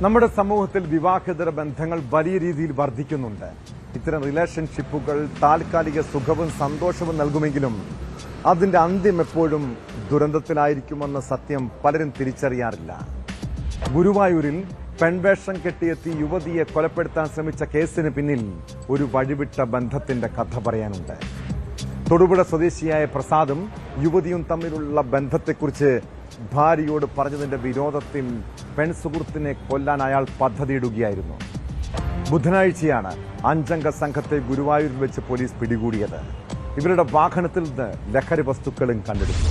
നമ്മുടെ സമൂഹത്തിൽ വിവാഹേതര ബന്ധങ്ങൾ വലിയ രീതിയിൽ വർദ്ധിക്കുന്നുണ്ട്. ഇത്തരം റിലേഷൻഷിപ്പുകൾ താൽക്കാലിക സുഖവും സന്തോഷവും നൽകുമെങ്കിലും അതിന്റെ അന്ത്യം എപ്പോഴും ദുരന്തത്തിലായിരിക്കുമെന്ന സത്യം പലരും തിരിച്ചറിയാറില്ല. ഗുരുവായൂരിൽ പെൺവേഷം കെട്ടിയെത്തി യുവതിയെ കൊലപ്പെടുത്താൻ ശ്രമിച്ച കേസിന് പിന്നിൽ ഒരു വഴിവിട്ട ബന്ധത്തിന്റെ കഥ പറയാനുണ്ട്. തൊടുപുഴ സ്വദേശിയായ പ്രസാദും യുവതിയും തമ്മിലുള്ള ബന്ധത്തെക്കുറിച്ച് ഭാര്യയോട് പറഞ്ഞതിന്റെ വിരോധത്തിൽ പെൺസുഹൃത്തിനെ കൊല്ലാൻ അയാൾ പദ്ധതിയിടുകയായിരുന്നു. ബുധനാഴ്ചയാണ് 5 അംഗ സംഘത്തെ ഗുരുവായൂരിൽ വെച്ച് പോലീസ് പിടികൂടിയത്. ഇവരുടെ വാഹനത്തിൽ നിന്ന് ലഹരി വസ്തുക്കളും കണ്ടെടുത്തു.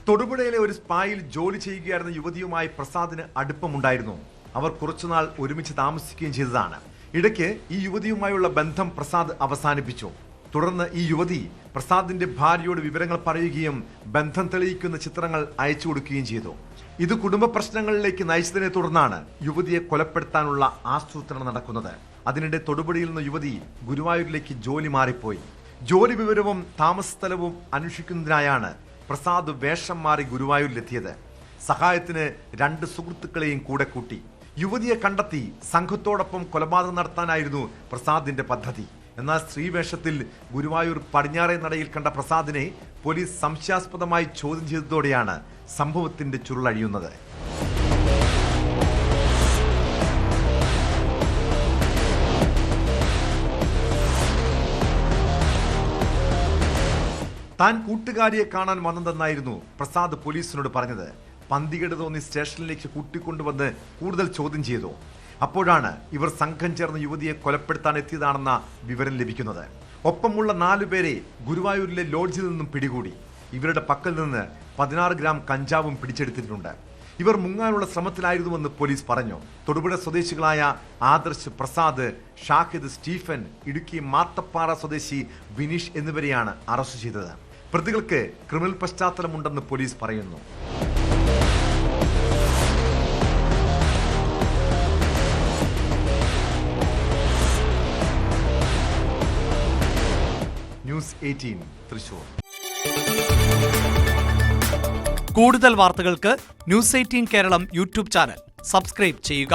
തൊടുപുഴയിലെ ഒരു സ്പായിൽ ജോലി ചെയ്യുകയായിരുന്ന യുവതിയുമായി പ്രസാദിന് അടുപ്പമുണ്ടായിരുന്നു. അവർ കുറച്ചുനാൾ ഒരുമിച്ച് താമസിക്കുകയും ചെയ്തതാണ്. ഇടയ്ക്ക് ഈ യുവതിയുമായുള്ള ബന്ധം പ്രസാദ് അവസാനിപ്പിച്ചു. തുടർന്ന് ഈ യുവതി പ്രസാദിന്റെ ഭാര്യയോട് വിവരങ്ങൾ പറയുകയും ബന്ധം തെളിയിക്കുന്ന ചിത്രങ്ങൾ അയച്ചു കൊടുക്കുകയും ചെയ്തു. ഇത് കുടുംബ പ്രശ്നങ്ങളിലേക്ക് നയിച്ചതിനെ തുടർന്നാണ് യുവതിയെ കൊലപ്പെടുത്താനുള്ള ആസൂത്രണം നടക്കുന്നത്. അതിനിടെ തൊടുപുഴയിൽ നിന്ന് യുവതി ഗുരുവായൂരിലേക്ക് ജോലി മാറിപ്പോയി. ജോലി വിവരവും താമസസ്ഥലവും അന്വേഷിക്കുന്നതിനായാണ് പ്രസാദ് വേഷം മാറി ഗുരുവായൂരിലെത്തിയത്. സഹായത്തിന് 2 സുഹൃത്തുക്കളെയും കൂടെ കൂട്ടി. യുവതിയെ കണ്ടെത്തി സംഘത്തോടൊപ്പം കൊലപാതകം നടത്താനായിരുന്നു പ്രസാദിന്റെ പദ്ധതി. എന്നാൽ സ്ത്രീവേഷത്തിൽ ഗുരുവായൂർ പടിഞ്ഞാറേ നടയിൽ കണ്ട പ്രസാദിനെ പോലീസ് സംശയാസ്പദമായി ചോദ്യം ചെയ്തതോടെയാണ് സംഭവത്തിന്റെ ചുരുളഴിയുന്നത്. താൻ കൂട്ടുകാരിയെ കാണാൻ വന്നതെന്നായിരുന്നു പ്രസാദ് പോലീസിനോട് പറഞ്ഞത്. പന്തികേട് തോന്നി സ്റ്റേഷനിലേക്ക് കൂട്ടിക്കൊണ്ടുവന്ന് കൂടുതൽ ചോദ്യം ചെയ്തു. അപ്പോഴാണ് ഇവർ സംഘം ചേർന്ന് യുവതിയെ കൊലപ്പെടുത്താൻ എത്തിയതാണെന്ന വിവരം ലഭിക്കുന്നത്. ഒപ്പമുള്ള 4 പേരെ ഗുരുവായൂരിലെ ലോഡ്ജിൽ നിന്നും പിടികൂടി. ഇവരുടെ പക്കൽ നിന്ന് 16 ഗ്രാം കഞ്ചാവും പിടിച്ചെടുത്തിട്ടുണ്ട്. ഇവർ മുങ്ങാനുള്ള ശ്രമത്തിലായിരുന്നുവെന്ന് പോലീസ് പറഞ്ഞു. തൊടുപുഴ സ്വദേശികളായ ആദർശ്, പ്രസാദ്, ഷാഹിദ്, സ്റ്റീഫൻ, ഇടുക്കി മാത്തപ്പാറ സ്വദേശി വിനീഷ് എന്നിവരെയാണ് അറസ്റ്റ് ചെയ്തത്. പ്രതികൾക്ക് ക്രിമിനൽ പശ്ചാത്തലമുണ്ടെന്ന് പോലീസ് പറയുന്നു. ന്യൂസ് 18 തൃശൂർ. കൂടുതൽ വാർത്തകൾക്ക് news 18 Keralam YouTube channel subscribe ചെയ്യുക.